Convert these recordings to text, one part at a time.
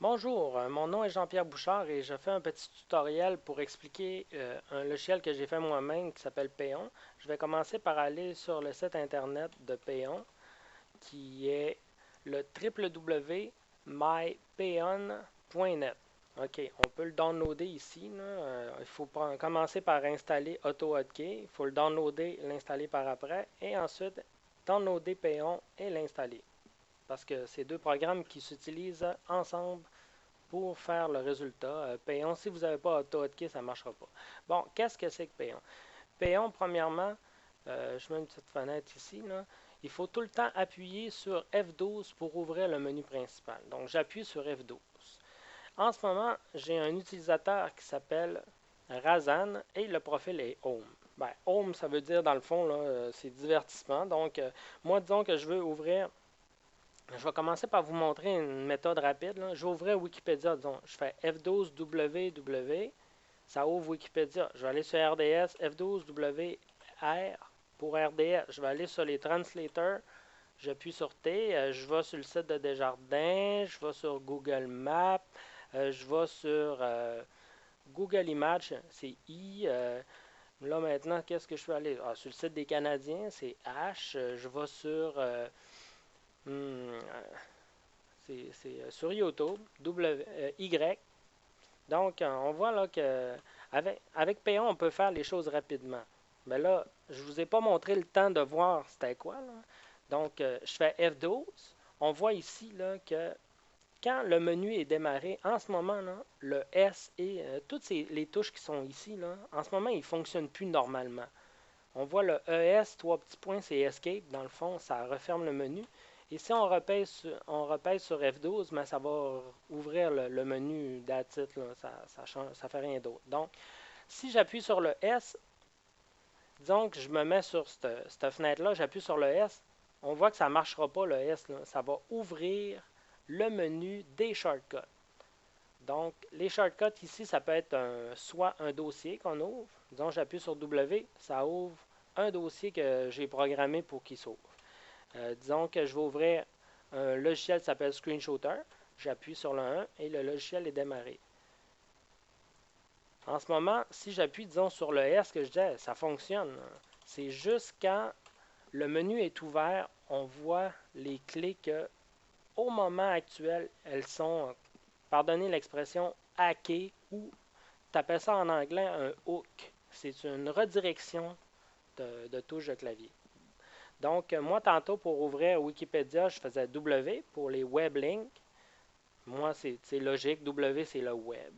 Bonjour, mon nom est Jean-Pierre Bouchard et je fais un petit tutoriel pour expliquer un logiciel que j'ai fait moi-même qui s'appelle Payon. Je vais commencer par aller sur le site internet de Payon qui est le www.mypayon.net. OK, on peut le downloader ici, là. Il faut commencer par installer AutoHotkey. Il faut le downloader, l'installer par après et ensuite downloader Payon et l'installer parce que c'est deux programmes qui s'utilisent ensemble pour faire le résultat. Payon, si vous n'avez pas AutoHotkey, ça ne marchera pas. Bon, qu'est-ce que c'est que Payon? Payon, premièrement, je mets une petite fenêtre ici, là. Il faut tout le temps appuyer sur F12 pour ouvrir le menu principal. Donc, j'appuie sur F12. En ce moment, j'ai un utilisateur qui s'appelle Razan et le profil est Home. Ben, Home, ça veut dire dans le fond, là, c'est divertissement. Donc, moi, disons que je veux ouvrir. Je vais commencer par vous montrer une méthode rapide, là. Je vais ouvrir Wikipédia, disons. Je fais F12 WW, ça ouvre Wikipédia. Je vais aller sur RDS, F12 WR pour RDS. Je vais aller sur les translators, j'appuie sur T, je vais sur le site de Desjardins, je vais sur Google Maps, je vais sur Google Images, c'est I. Là maintenant, qu'est-ce que je peux aller? Ah, sur le site des Canadiens, c'est H. Je vais sur hmm, c'est sur YouTube, Y. Donc, on voit là que avec Payon, on peut faire les choses rapidement. Mais là, je ne vous ai pas montré le temps de voir c'était quoi, là. Donc, je fais F12. On voit ici là, que quand le menu est démarré, en ce moment, là, le S et toutes les touches qui sont ici, là, en ce moment, ils ne fonctionnent plus normalement. On voit le ES, trois petits points, c'est Escape. Dans le fond, ça referme le menu. Et si on repèse sur F12, mais ça va ouvrir le menu d'attitude. Ça fait rien d'autre. Donc, si j'appuie sur le S, disons que je me mets sur cette fenêtre-là, j'appuie sur le S, on voit que ça ne marchera pas le S. Là. Ça va ouvrir le menu des shortcuts. Donc, les shortcuts ici, ça peut être soit un dossier qu'on ouvre. Disons, j'appuie sur W, ça ouvre un dossier que j'ai programmé pour qu'il s'ouvre. Disons que je vais ouvrir un logiciel qui s'appelle Screenshooter. J'appuie sur le 1 et le logiciel est démarré. En ce moment, si j'appuie, disons, sur le S que je disais, ça fonctionne. C'est juste quand le menu est ouvert, on voit les clés que, au moment actuel, elles sont, pardonnez l'expression, hackées ou, tu ça en anglais un hook. C'est une redirection de touche de clavier. Donc, moi, tantôt, pour ouvrir Wikipédia, je faisais W pour les web links. Moi, c'est logique. W, c'est le web.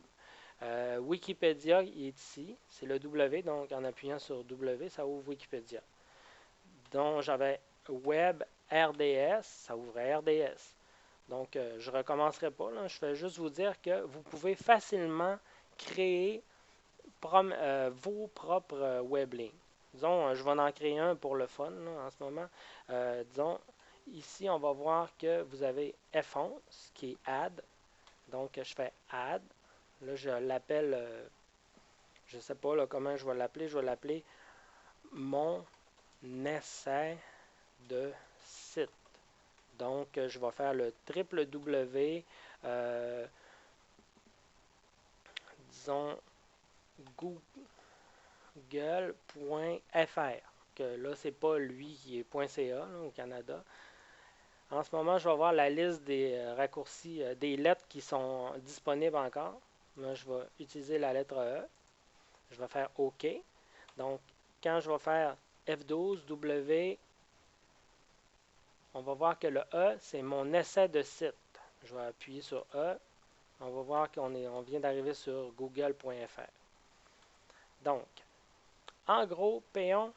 Wikipédia, il est ici. C'est le W. Donc, en appuyant sur W, ça ouvre Wikipédia. Donc, j'avais web RDS. Ça ouvrait RDS. Donc, je ne recommencerai pas. Là. Je vais juste vous dire que vous pouvez facilement créer vos propres web links. Disons, je vais en créer un pour le fun là, en ce moment. Disons, ici, on va voir que vous avez F11 qui est add. Donc, je fais add. Là, je l'appelle, je ne sais pas là, comment je vais l'appeler. Je vais l'appeler mon essai de site. Donc, je vais faire le www, disons, google.fr. Que là, c'est pas lui qui est .ca là, au Canada. En ce moment, je vais voir la liste des raccourcis, des lettres qui sont disponibles encore. Moi, je vais utiliser la lettre E. Je vais faire OK. Donc, quand je vais faire F12, W, on va voir que le E, c'est mon essai de site. Je vais appuyer sur E. On va voir on vient d'arriver sur google.fr. Donc, en gros, Payon,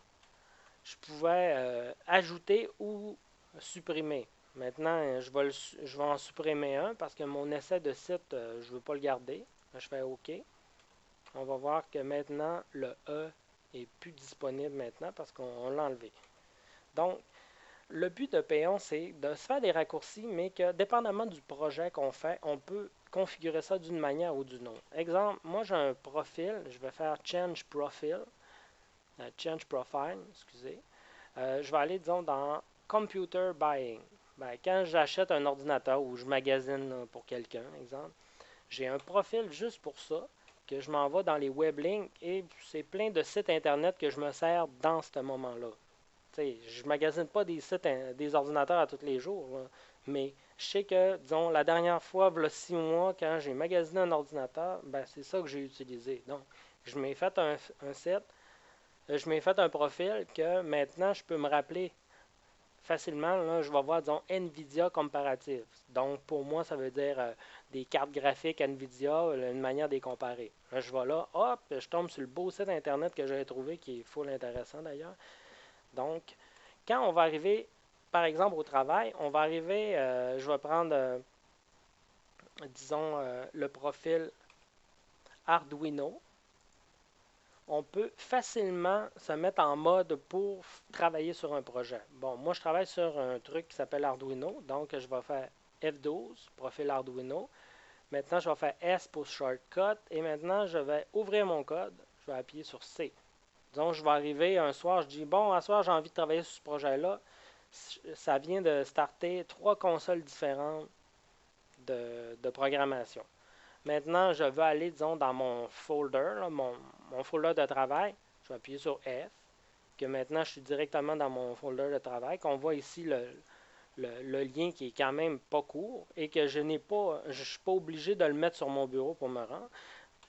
je pouvais ajouter ou supprimer. Maintenant, je vais en supprimer un parce que mon essai de site, je ne veux pas le garder. Je fais OK. On va voir que maintenant, le E est plus disponible maintenant parce qu'on l'a enlevé. Donc, le but de Payon, c'est de se faire des raccourcis, mais que dépendamment du projet qu'on fait, on peut configurer ça d'une manière ou d'une autre. Exemple, moi j'ai un profil, je vais faire Change Profile, Change Profile, excusez. Je vais aller, disons, dans Computer Buying. Ben, quand j'achète un ordinateur ou je magasine là, pour quelqu'un, exemple, j'ai un profil juste pour ça, que je m'envoie dans les web links et c'est plein de sites Internet que je me sers dans ce moment-là. T'sais, je magasine pas des sites, des ordinateurs à tous les jours, là, mais je sais que, disons, la dernière fois, il y a 6 mois, quand j'ai magasiné un ordinateur, ben, c'est ça que j'ai utilisé. Donc, je m'ai fait un site, je m'ai fait un profil que maintenant, je peux me rappeler facilement. Là, je vais voir, disons, NVIDIA comparative. Donc, pour moi, ça veut dire des cartes graphiques NVIDIA, une manière de les comparer. Là, je vais là, hop, je tombe sur le beau site Internet que j'avais trouvé, qui est full intéressant d'ailleurs. Donc, quand on va arriver, par exemple, au travail, on va arriver, je vais prendre, disons, le profil Arduino. On peut facilement se mettre en mode pour travailler sur un projet. Bon, moi, je travaille sur un truc qui s'appelle Arduino, donc je vais faire F12, profil Arduino. Maintenant, je vais faire S pour shortcut, et maintenant, je vais ouvrir mon code. Je vais appuyer sur C. Donc, je vais arriver un soir, je dis, bon, un soir, j'ai envie de travailler sur ce projet-là. Ça vient de starter 3 consoles différentes de programmation. Maintenant, je vais aller, disons, dans mon folder, là, mon folder de travail. Je vais appuyer sur F, que maintenant, je suis directement dans mon folder de travail, qu'on voit ici le lien qui est quand même pas court et que je ne suis pas obligé de le mettre sur mon bureau pour me rendre.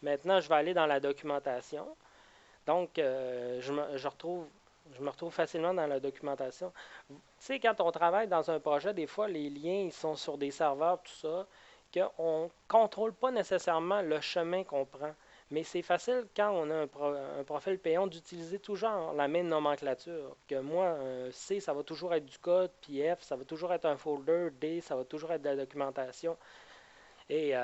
Maintenant, je vais aller dans la documentation. Donc, je me retrouve facilement dans la documentation. Tu sais, quand on travaille dans un projet, des fois, les liens ils sont sur des serveurs, tout ça, qu'on ne contrôle pas nécessairement le chemin qu'on prend. Mais c'est facile quand on a un profil payant d'utiliser toujours la même nomenclature. Que moi, C, ça va toujours être du code, puis F, ça va toujours être un folder, D, ça va toujours être de la documentation. Et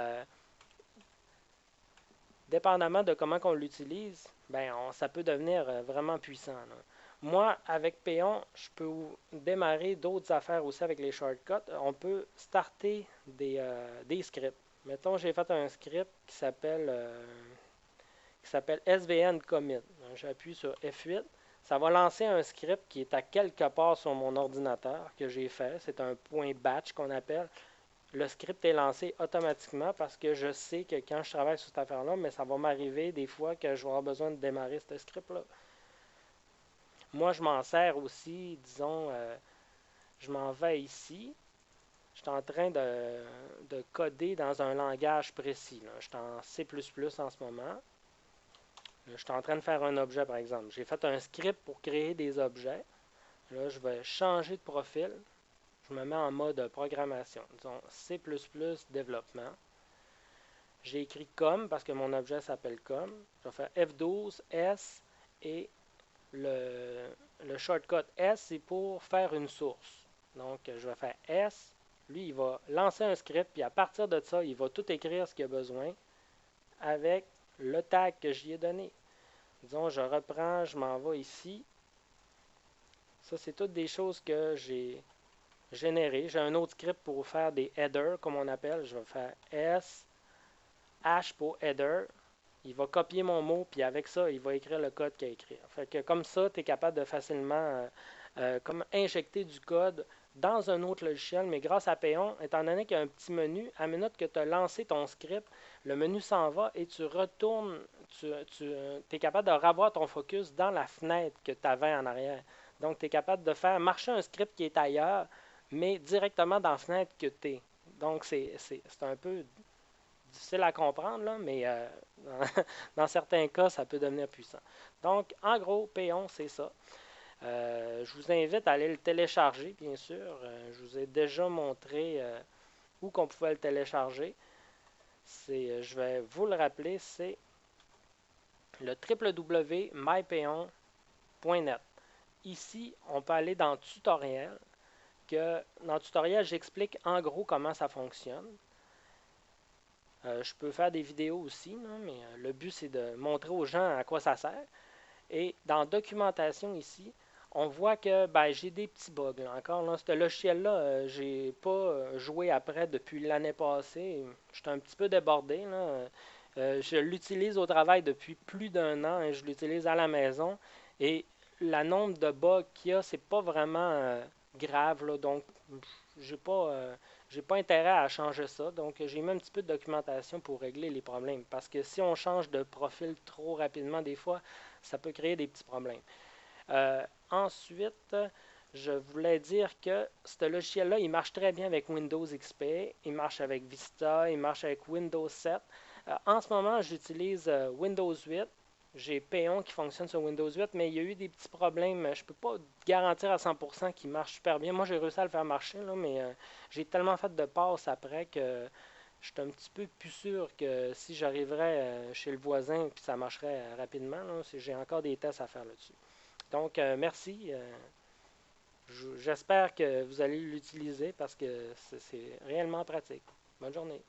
dépendamment de comment on l'utilise, ben ça peut devenir vraiment puissant, là. Moi, avec Payon, je peux démarrer d'autres affaires aussi avec les shortcuts. On peut starter des scripts. Mettons, j'ai fait un script qui s'appelle SVN commit. J'appuie sur F8. Ça va lancer un script qui est à quelque part sur mon ordinateur que j'ai fait. C'est un point batch qu'on appelle. Le script est lancé automatiquement parce que je sais que quand je travaille sur cette affaire-là, mais ça va m'arriver des fois que je vais avoir besoin de démarrer ce script-là. Moi, je m'en sers aussi, disons, je m'en vais ici. Je suis en train de coder dans un langage précis, là. Je suis en C++ en ce moment. Là, je suis en train de faire un objet, par exemple. J'ai fait un script pour créer des objets. Là, je vais changer de profil. Je me mets en mode programmation. Disons C++ développement. J'ai écrit comme parce que mon objet s'appelle comme. Je vais faire F12, S et le shortcut S, c'est pour faire une source. Donc, je vais faire S. Lui, il va lancer un script, puis à partir de ça, il va tout écrire ce qu'il a besoin avec le tag que j'y ai donné. Disons, je reprends, je m'en vais ici. Ça, c'est toutes des choses que j'ai générées. J'ai un autre script pour faire des headers, comme on appelle. Je vais faire S, H pour header. Il va copier mon mot, puis avec ça, il va écrire le code qu'il a écrit. Fait que comme ça, tu es capable de facilement comme injecter du code dans un autre logiciel, mais grâce à Payon, étant donné qu'il y a un petit menu, à la minute que tu as lancé ton script, le menu s'en va et tu retournes, tu es capable de revoir ton focus dans la fenêtre que tu avais en arrière. Donc, tu es capable de faire marcher un script qui est ailleurs, mais directement dans la fenêtre que tu es. Donc, c'est un peu difficile à comprendre, là, mais dans, dans certains cas, ça peut devenir puissant. Donc, en gros, Payon, c'est ça. Je vous invite à aller le télécharger, bien sûr. Je vous ai déjà montré où qu'on pouvait le télécharger. Je vais vous le rappeler, c'est le www.mypayon.net. Ici, on peut aller dans Tutoriel, que dans le tutoriel, j'explique en gros comment ça fonctionne. Je peux faire des vidéos aussi, là, mais le but, c'est de montrer aux gens à quoi ça sert. Et dans Documentation ici, on voit que ben, j'ai des petits bugs. Là. Encore, là, ce logiciel-là, j'ai pas joué après depuis l'année passée. J'étais un petit peu débordé. Là. Je l'utilise au travail depuis plus d'1 an et je l'utilise à la maison. Et le nombre de bugs qu'il y a, c'est pas vraiment grave. Là. Donc, j'ai pas, j'ai pas intérêt à changer ça. Donc, j'ai mis un petit peu de documentation pour régler les problèmes. Parce que si on change de profil trop rapidement, des fois, ça peut créer des petits problèmes. Ensuite, je voulais dire que ce logiciel-là, il marche très bien avec Windows XP, il marche avec Vista, il marche avec Windows 7. En ce moment, j'utilise Windows 8. J'ai Payon qui fonctionne sur Windows 8, mais il y a eu des petits problèmes. Je ne peux pas garantir à 100% qu'il marche super bien. Moi, j'ai réussi à le faire marcher, là, mais j'ai tellement fait de passes après que je suis un petit peu plus sûr que si j'arriverais chez le voisin puis ça marcherait rapidement. J'ai encore des tests à faire là-dessus. Donc, merci. J'espère que vous allez l'utiliser parce que c'est réellement pratique. Bonne journée.